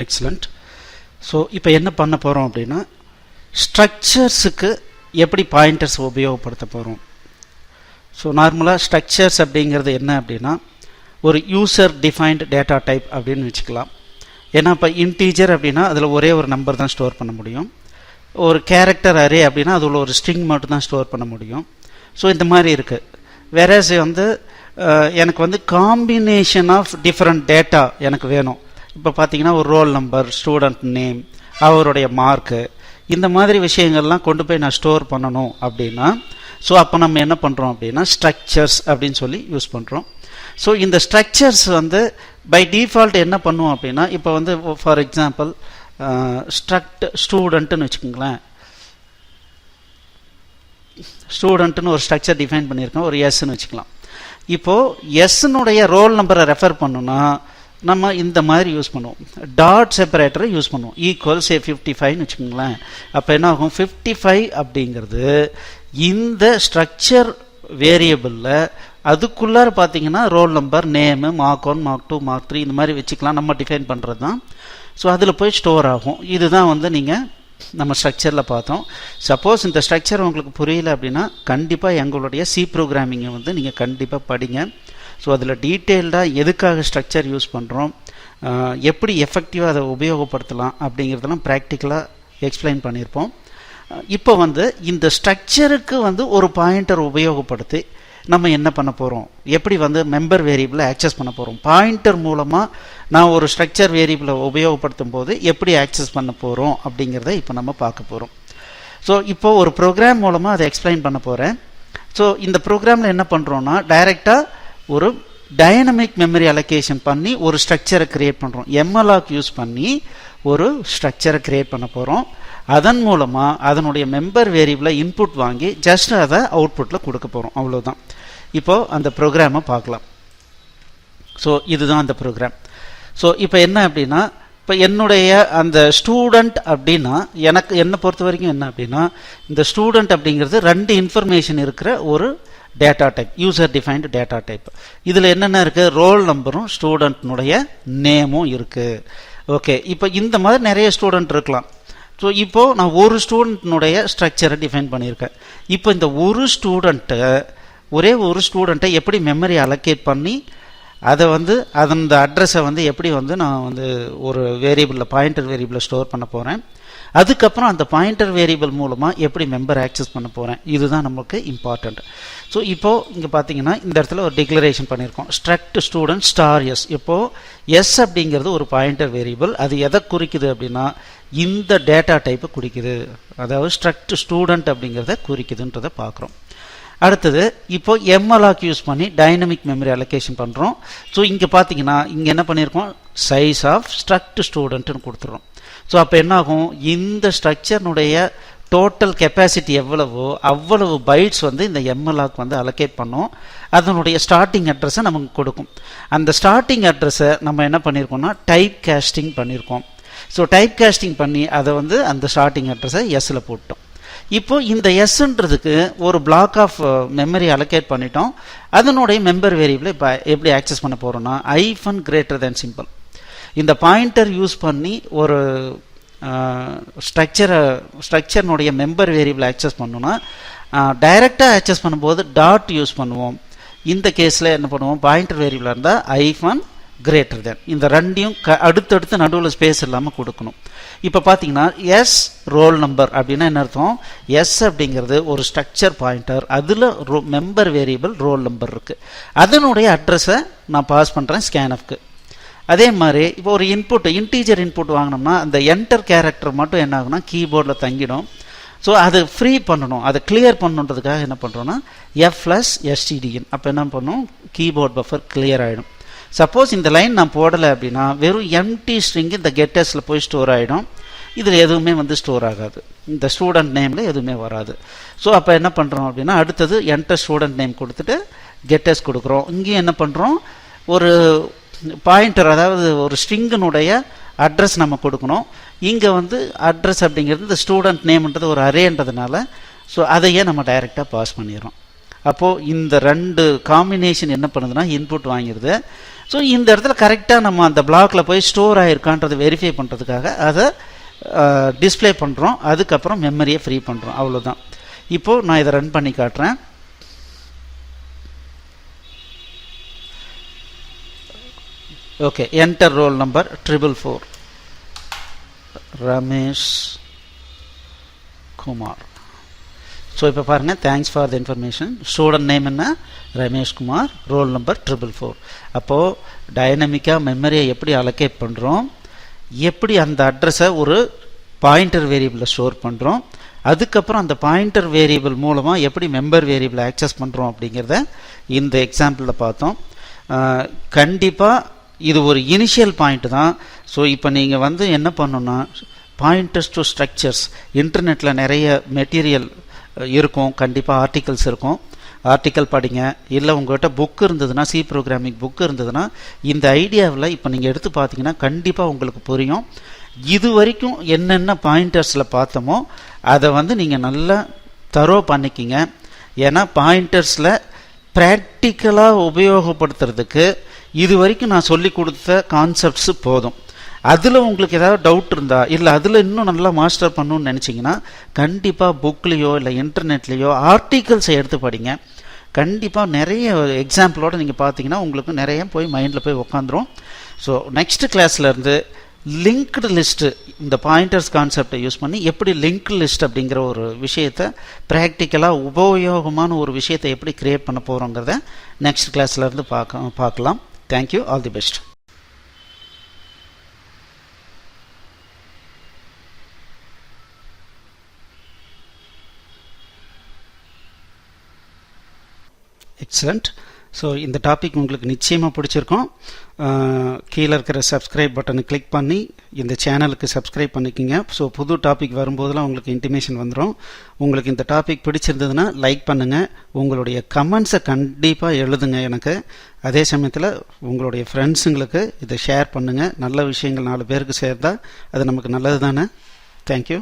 Excellent. So இப்போ என்ன பண்ண போகிறோம் அப்படின்னா, ஸ்ட்ரக்சர்ஸுக்கு எப்படி பாயிண்டர்ஸ் உபயோகப்படுத்த போகிறோம். ஸோ நார்மலாக ஸ்ட்ரக்சர்ஸ் அப்படிங்கிறது என்ன அப்படின்னா, ஒரு யூசர் டிஃபைன்டு டேட்டா டைப் அப்படின்னு வச்சுக்கலாம். ஏன்னா இப்போ இன்டீஜர் அப்படின்னா அதில் ஒரே ஒரு நம்பர் தான் ஸ்டோர் பண்ண முடியும். ஒரு கேரக்டர் அரே அப்படின்னா அதில் ஒரு ஸ்ட்ரிங் மட்டும் தான் ஸ்டோர் பண்ண முடியும். ஸோ இந்த மாதிரி இருக்குது. வேறஸ் எனக்கு காம்பினேஷன் ஆஃப் டிஃப்ரெண்ட் டேட்டா எனக்கு வேணும். இப்போ பார்த்தீங்கன்னா ஒரு ரோல் நம்பர், ஸ்டூடெண்ட் நேம், அவருடைய மார்க்கு, இந்த மாதிரி விஷயங்கள்லாம் கொண்டு போய் நான் ஸ்டோர் பண்ணணும் அப்படின்னா, ஸோ அப்போ நம்ம என்ன பண்ணுறோம் அப்படின்னா ஸ்ட்ரக்சர்ஸ் அப்படின்னு சொல்லி யூஸ் பண்ணுறோம். ஸோ இந்த ஸ்ட்ரக்சர்ஸ் பை டிஃபால்ட் என்ன பண்ணுவோம் அப்படின்னா, இப்போ ஃபார் எக்ஸாம்பிள் ஸ்டூடெண்ட்டுன்னு வச்சுக்கோங்களேன். ஸ்டூடெண்ட்டுன்னு ஒரு ஸ்ட்ரக்சர் டிஃபைன் பண்ணியிருக்கோம், ஒரு எஸ்ன்னு வச்சுக்கலாம். இப்போது எஸ்னுடைய ரோல் நம்பரை ரெஃபர் பண்ணணும்னா நம்ம இந்த மாதிரி யூஸ் பண்ணுவோம், டாட் செப்பரேட்டரை யூஸ் பண்ணுவோம். ஈக்குவல்ஸ் 55ன்னு வச்சுக்கோங்களேன். அப்போ என்ன ஆகும், 55 அப்படிங்கிறது இந்த ஸ்ட்ரக்சர் வேரியபிளில் அதுக்குள்ளார பார்த்தீங்கன்னா roll number, name, mark 1, mark 2, mark 3 இந்த மாதிரி வச்சுக்கலாம். நம்ம டிஃபைன் பண்ணுறது தான். ஸோ அதில் போய் ஸ்டோர் ஆகும். இதுதான் நீங்கள் நம்ம ஸ்ட்ரக்சரில் பார்த்தோம். சப்போஸ் இந்த ஸ்ட்ரக்சர் உங்களுக்கு புரியல அப்படின்னா கண்டிப்பாக எங்களுடைய சி ப்ரோக்ராமிங்கை நீங்கள் கண்டிப்பாக படிங்க. ஸோ அதில் டீட்டெயில்டாக எதுக்காக ஸ்ட்ரக்சர் யூஸ் பண்ணுறோம், எப்படி எஃபெக்டிவாக அதை உபயோகப்படுத்தலாம் அப்படிங்கிறதெல்லாம் ப்ராக்டிக்கலாக எக்ஸ்பிளைன் பண்ணியிருப்போம். இப்போ இந்த ஸ்ட்ரக்சருக்கு ஒரு பாயிண்டர் உபயோகப்படுத்தி நம்ம என்ன பண்ண போகிறோம், எப்படி மெம்பர் வேரியபிளை ஆக்சஸ் பண்ண போகிறோம். பாயிண்டர் மூலமாக நான் ஒரு ஸ்ட்ரக்சர் வேரியபிளை உபயோகப்படுத்தும் போது எப்படி ஆக்சஸ் பண்ண போகிறோம் அப்படிங்கிறத இப்போ நம்ம பார்க்க போகிறோம். ஸோ இப்போ ஒரு ப்ரோக்ராம் மூலமாக அதை எக்ஸ்பிளைன் பண்ண போகிறேன். ஸோ இந்த ப்ரோக்ராமில் என்ன பண்ணுறோன்னா, டைரெக்டாக ஒரு டைனமிக் மெமரி அலோகேஷன் பண்ணி ஒரு ஸ்ட்ரக்சரை கிரியேட் பண்ணுறோம். எம்எல்ஆக் யூஸ் பண்ணி ஒரு ஸ்ட்ரக்சரை கிரியேட் பண்ண போகிறோம். அதன் மூலமாக அதனுடைய மெம்பர் வேரியபிளை இன்புட் வாங்கி ஜஸ்ட் அதை அவுட்புட்டில் கொடுக்க போகிறோம். அவ்வளோதான். இப்போது அந்த ப்ரோக்ராமை பார்க்கலாம். ஸோ இதுதான் அந்த ப்ரோக்ராம். ஸோ இப்போ என்ன அப்படின்னா, இப்போ என்னுடைய அந்த ஸ்டூடெண்ட் அப்படின்னா என்னை பொறுத்த வரைக்கும் என்ன அப்படின்னா, இந்த ஸ்டூடெண்ட் அப்படிங்கிறது 2 இன்ஃபர்மேஷன் இருக்கிற ஒரு data type, user defined data type. இதில் என்னென்ன இருக்குது, ரோல் நம்பரும் ஸ்டூடெண்ட்னுடைய நேமும் இருக்குது. ஓகே, இப்போ இந்த மாதிரி நிறைய ஸ்டூடெண்ட் இருக்கலாம். ஸோ இப்போது நான் ஒரு ஸ்டூடெண்ட்னுடைய ஸ்ட்ரக்சரை டிஃபைன் பண்ணியிருக்கேன். இப்போ இந்த ஒரே ஒரு ஸ்டூடெண்ட்டை எப்படி மெமரி அலோகேட் பண்ணி அதை அந்த அட்ரஸை எப்படி நான் ஒரு வேரியபிளில், பாயிண்டர் வேரியபிளில் ஸ்டோர் பண்ண போகிறேன். அதுக்கப்புறம் அந்த பாயிண்டர் வேரியபிள் மூலமாக எப்படி மெம்பர் ஆக்சஸ் பண்ண போகிறேன், இதுதான் நமக்கு இம்பார்ட்டண்ட். ஸோ இப்போது இங்கே பார்த்தீங்கன்னா இந்த இடத்துல ஒரு டிக்ளரேஷன் பண்ணியிருக்கோம், ஸ்ட்ரக்ட் ஸ்டூடெண்ட் ஸ்டார் எஸ். இப்போது எஸ் அப்படிங்கிறது ஒரு பாயிண்டர் வேரியபிள். அது எதை குறிக்குது அப்படின்னா இந்த டேட்டா டைப்பை குறிக்குது, அதாவது ஸ்ட்ரக்ட் ஸ்டூடெண்ட் அப்படிங்கிறத குறிக்குதுன்றதை பார்க்குறோம். அடுத்தது இப்போ எம்எல்ஆக் யூஸ் பண்ணி டைனமிக் மெமரி அலோகேஷன் பண்ணுறோம். ஸோ இங்கே பார்த்தீங்கன்னா இங்கே என்ன பண்ணியிருக்கோம், சைஸ் ஆஃப் ஸ்ட்ரக்ட் ஸ்டூடெண்ட்னு கொடுத்துட்றோம். ஸோ அப்போ என்னாகும், இந்த ஸ்ட்ரக்சர்னுடைய டோட்டல் கெப்பாசிட்டி எவ்வளவோ அவ்வளவு பைட்ஸ் இந்த எம்எல்ஆக் அலோகேட் பண்ணோம். அதனுடைய ஸ்டார்டிங் அட்ரஸை நமக்கு கொடுக்கும். அந்த ஸ்டார்டிங் அட்ரஸை நம்ம என்ன பண்ணியிருக்கோம்னா டைப் காஸ்டிங் பண்ணியிருக்கோம். ஸோ டைப் காஸ்டிங் பண்ணி அதை அந்த ஸ்டார்டிங் அட்ரஸை எஸ்ஸில் போட்டோம். இப்போ இந்த எஸ்ன்றதுக்கு ஒரு பிளாக் ஆஃப் மெமரி அலோகேட் பண்ணிட்டோம். அதனுடைய மெம்பர் வேரியபிளை இப்போ எப்படி ஆக்சஸ் பண்ண போகிறோம்னா ஐஃபன் கிரேட்டர் தேன் சிம்பிள். இந்த பாயிண்டர் யூஸ் பண்ணி ஒரு ஸ்ட்ரக்சர்னுடைய மெம்பர் வேரியபிளை ஆக்சஸ் பண்ணோன்னா டைரெக்டாக ஆக்சஸ் பண்ணும்போது டாட் யூஸ் பண்ணுவோம். இந்த கேஸில் என்ன பண்ணுவோம், பாயிண்டர் வேரியபிளாக இருந்தால் ஐஃபன் கிரேட்டர் தேன். இந்த ரெண்டையும் அடுத்தடுத்து நடுவில் ஸ்பேஸ் இல்லாமல் கொடுக்கணும். இப்போ பார்த்தீங்கன்னா எஸ் ரோல் நம்பர் அப்படின்னா என்ன அர்த்தம், எஸ் அப்படிங்கிறது ஒரு ஸ்ட்ரக்சர் பாயிண்டர், அதில் மெம்பர் வேரியபிள் ரோல் நம்பர் இருக்குது. அதனுடைய அட்ரஸை நான் பாஸ் பண்ணுறேன் ஸ்கேன்எஃப்க்கு. அதே மாதிரி இப்போ ஒரு இன்டீஜர் இன்புட் வாங்கினோம்னா அந்த என்டர் கேரக்டர் மட்டும் என்ன ஆகுனா கீபோர்டில் தங்கிடும். ஸோ அதை ஃப்ரீ பண்ணணும், அதை கிளியர் பண்ணுன்றதுக்காக என்ன பண்ணுறோன்னா F+STDN. அப்போ என்ன பண்ணணும், கீபோர்ட் பஃபர் கிளியர் ஆகிடும். சப்போஸ் இந்த லைன் நான் போடலை அப்படின்னா வெறும் எம்டி ஸ்ட்ரிங் இந்த கெட்டஸில் போய் ஸ்டோர் ஆகிடும். இதில் எதுவுமே ஸ்டோர் ஆகாது, இந்த ஸ்டூடெண்ட் நேமில் எதுவுமே வராது. ஸோ அப்போ என்ன பண்ணுறோம் அப்படின்னா அடுத்தது என்டர் ஸ்டூடெண்ட் நேம் கொடுத்துட்டு கெட்டஸ் கொடுக்குறோம். இங்கேயும் என்ன பண்ணுறோம், ஒரு பாயிண்டர், அதாவது ஒரு ஸ்ட்ரிங்கினுடைய அட்ரஸ் நம்ம கொடுக்கணும். இங்கே அட்ரஸ் அப்படிங்கிறது இந்த ஸ்டூடெண்ட் நேம்ன்றது ஒரு அரேன்றதுனால ஸோ அதையே நம்ம டைரெக்டாக பாஸ் பண்ணிடுறோம். அப்போது இந்த 2 காம்பினேஷன் என்ன பண்ணுதுன்னா இன்புட் வாங்கிடுது. ஸோ இந்த இடத்துல கரெக்டாக நம்ம அந்த பிளாக்கில் போய் ஸ்டோர் ஆகிருக்கான்றதை வெரிஃபை பண்ணுறதுக்காக அதை டிஸ்பிளே பண்ணுறோம். அதுக்கப்புறம் மெமரியை ஃப்ரீ பண்ணுறோம். அவ்வளோதான். இப்போது நான் இதை ரன் பண்ணி காட்டுறேன். Okay, enter roll number 444 Ramesh Kumar. So இப்போ பாருங்கள், thanks for the information. Student name என்ன? ரமேஷ் குமார். Roll number 444. அப்போது டைனமிக்காக மெமரியை எப்படி அலோகேட் பண்ணுறோம், எப்படி அந்த அட்ரஸை ஒரு பாயிண்டர் வேரியபிளில் ஸ்டோர் பண்ணுறோம், அதுக்கப்புறம் அந்த பாயிண்டர் வேரியபிள் மூலமாக எப்படி மெம்பர் வேரியபிளை ஆக்சஸ் பண்ணுறோம் அப்படிங்கிறத இந்த எக்ஸாம்பிளில் பார்த்தோம். கண்டிப்பாக இது ஒரு இனிஷியல் பாயிண்ட் தான். ஸோ இப்போ நீங்கள் வந்து என்ன பண்ணணும்னா, பாயிண்டர்ஸ் டு ஸ்ட்ரக்சர்ஸ், இன்டர்நெட்டில் நிறைய மெட்டீரியல் இருக்கும், கண்டிப்பாக ஆர்டிகல்ஸ் இருக்கும். ஆர்டிக்கல் படிங்க. இல்லை உங்கள்கிட்ட புக் இருந்ததுன்னா, சி ப்ரோக்ராமிங் புக் இருந்ததுன்னா, இந்த ஐடியாவில் இப்போ நீங்கள் எடுத்து பார்த்தீங்கன்னா கண்டிப்பாக உங்களுக்கு புரியும். இது வரைக்கும் என்னென்ன பாயிண்டர்ஸில் பார்த்தோமோ அதை வந்து நீங்கள் நல்லா தரோ பண்ணிக்கிங்க. ஏன்னா பாயிண்டர்ஸில் ப்ராக்டிக்கலாக உபயோகப்படுத்துறதுக்கு இது வரைக்கும் நான் சொல்லி கொடுத்த கான்செப்ட்ஸு போதும். அதில் உங்களுக்கு ஏதாவது டவுட் இருந்தால், இல்லை அதில் இன்னும் நல்லா மாஸ்டர் பண்ணணும்னு நினச்சிங்கன்னா கண்டிப்பாக புக்லேயோ இல்லை இன்டர்நெட்லேயோ ஆர்டிகல்ஸை எடுத்து படிங்க. கண்டிப்பாக நிறைய எக்ஸாம்பிளோடு நீங்கள் பார்த்தீங்கன்னா உங்களுக்கு நிறைய போய் மைண்டில் போய் உக்காந்துரும். ஸோ நெக்ஸ்ட் கிளாஸ்லேருந்து லிங்க்டு லிஸ்ட்டு, இந்த பாயிண்டர்ஸ் கான்செப்டை யூஸ் பண்ணி எப்படி லிங்க்டு லிஸ்ட் அப்படிங்கிற ஒரு விஷயத்தை ப்ராக்டிக்கலாக உபயோகமான ஒரு விஷயத்தை எப்படி கிரியேட் பண்ண போகிறோங்கிறத நெக்ஸ்ட் கிளாஸ்லேருந்து பார்க்கலாம். Thank you. All the best. Excellent. So இந்த டாபிக் உங்களுக்கு நிச்சயமாக பிடிச்சிருக்கும். கீழே இருக்கிற சப்ஸ்கிரைப் பட்டனை கிளிக் பண்ணி இந்த சேனலுக்கு சப்ஸ்கிரைப் பண்ணிக்கோங்க. ஸோ புது டாபிக் வரும்போதெல்லாம் உங்களுக்கு இன்டிமேஷன் வந்துடும். உங்களுக்கு இந்த டாபிக் பிடிச்சிருந்ததுன்னா லைக் பண்ணுங்கள். உங்களுடைய கமெண்ட்ஸை கண்டிப்பாக எழுதுங்க எனக்கு. அதே சமயத்தில் உங்களுடைய ஃப்ரெண்ட்ஸுங்களுக்கு இதை ஷேர் பண்ணுங்கள். நல்ல விஷயங்கள் 4 பேருக்கு சேர்ந்தால் அது நமக்கு நல்லது தானே. தேங்க்யூ.